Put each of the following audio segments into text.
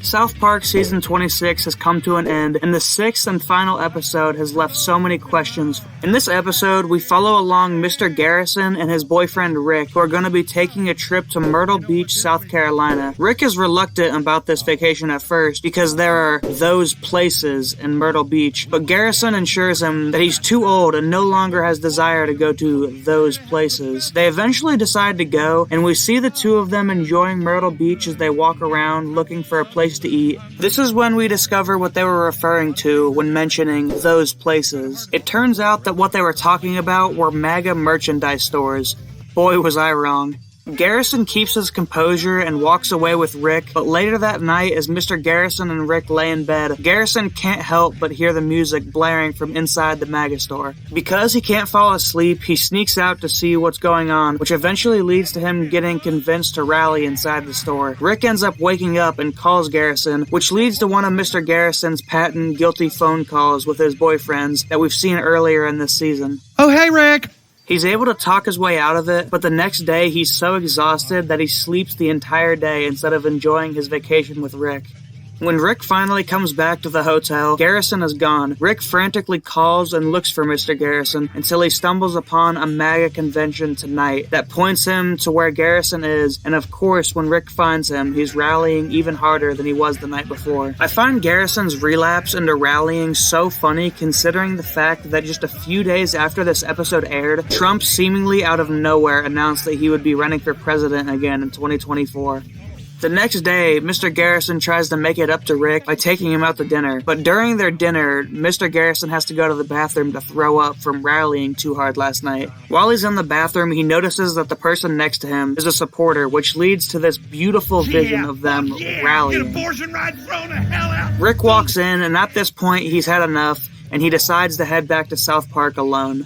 South Park Season 26 has come to an end, and the sixth and final episode has left so many questions. In this episode, we follow along Mr. Garrison and his boyfriend Rick, who are going to be taking a trip to Myrtle Beach, South Carolina. Rick is reluctant about this vacation at first because there are those places in Myrtle Beach, but Garrison assures him that he's too old and no longer has desire to go to those places. They eventually decide to go, and we see the two of them enjoying Myrtle Beach as they walk around looking for a place to eat. This is when we discover what they were referring to when mentioning those places. It turns out that what they were talking about were MAGA merchandise stores. Boy, was I wrong. Garrison keeps his composure and walks away with Rick, but later that night, as Mr. Garrison and Rick lay in bed, Garrison can't help but hear the music blaring from inside the MAGA store. Because he can't fall asleep, he sneaks out to see what's going on, which eventually leads to him getting convinced to rally inside the store. Rick ends up waking up and calls Garrison, which leads to one of Mr. Garrison's patent guilty phone calls with his boyfriends that we've seen earlier in this season. Oh, hey, Rick! He's able to talk his way out of it, but the next day he's so exhausted that he sleeps the entire day instead of enjoying his vacation with Rick. When Rick finally comes back to the hotel, Garrison is gone. Rick frantically calls and looks for Mr. Garrison until he stumbles upon a MAGA convention tonight that points him to where Garrison is, and of course, when Rick finds him, he's rallying even harder than he was the night before. I find Garrison's relapse into rallying so funny considering the fact that just a few days after this episode aired, Trump seemingly out of nowhere announced that he would be running for president again in 2024. The next day, Mr. Garrison tries to make it up to Rick by taking him out to dinner, but during their dinner, Mr. Garrison has to go to the bathroom to throw up from rallying too hard last night. While he's in the bathroom, he notices that the person next to him is a supporter, which leads to this beautiful vision of them rallying. Get abortion rights thrown the hell out! Rick walks in, and at this point, he's had enough, and he decides to head back to South Park alone.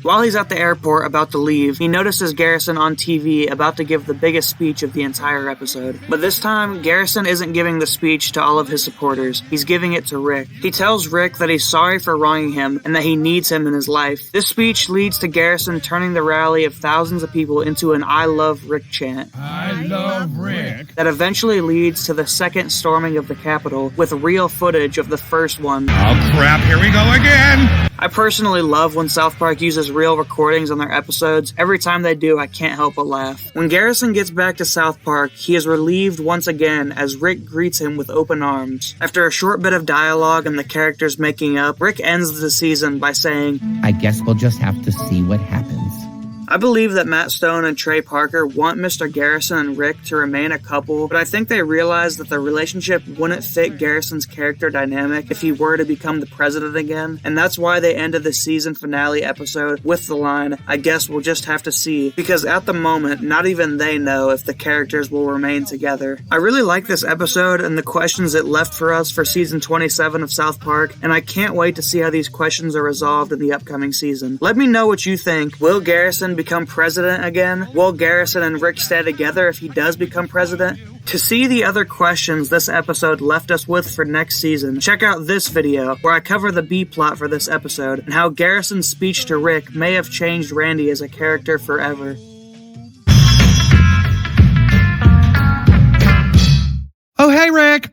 While he's at the airport about to leave, he notices Garrison on TV about to give the biggest speech of the entire episode. But this time, Garrison isn't giving the speech to all of his supporters. He's giving it to Rick. He tells Rick that he's sorry for wronging him and that he needs him in his life. This speech leads to Garrison turning the rally of thousands of people into an I love Rick chant. I love Rick. That eventually leads to the second storming of the Capitol with real footage of the first one. Oh crap, here we go again! I personally love when South Park uses real recordings on their episodes. Every time they do, I can't help but laugh. When Garrison gets back to South Park, he is relieved once again as Rick greets him with open arms. After a short bit of dialogue and the characters making up, Rick ends the season by saying, I guess we'll just have to see what happens. I believe that Matt Stone and Trey Parker want Mr. Garrison and Rick to remain a couple, but I think they realize that the relationship wouldn't fit Garrison's character dynamic if he were to become the president again, and that's why they ended the season finale episode with the line, I guess we'll just have to see, because at the moment, not even they know if the characters will remain together. I really like this episode and the questions it left for us for season 27 of South Park, and I can't wait to see how these questions are resolved in the upcoming season. Let me know what you think. Will Garrison become president again? Will Garrison and Rick stay together if he does become president? To see the other questions this episode left us with for next season, check out this video where I cover the B-plot for this episode and how Garrison's speech to Rick may have changed Randy as a character forever. Oh, hey, Rick!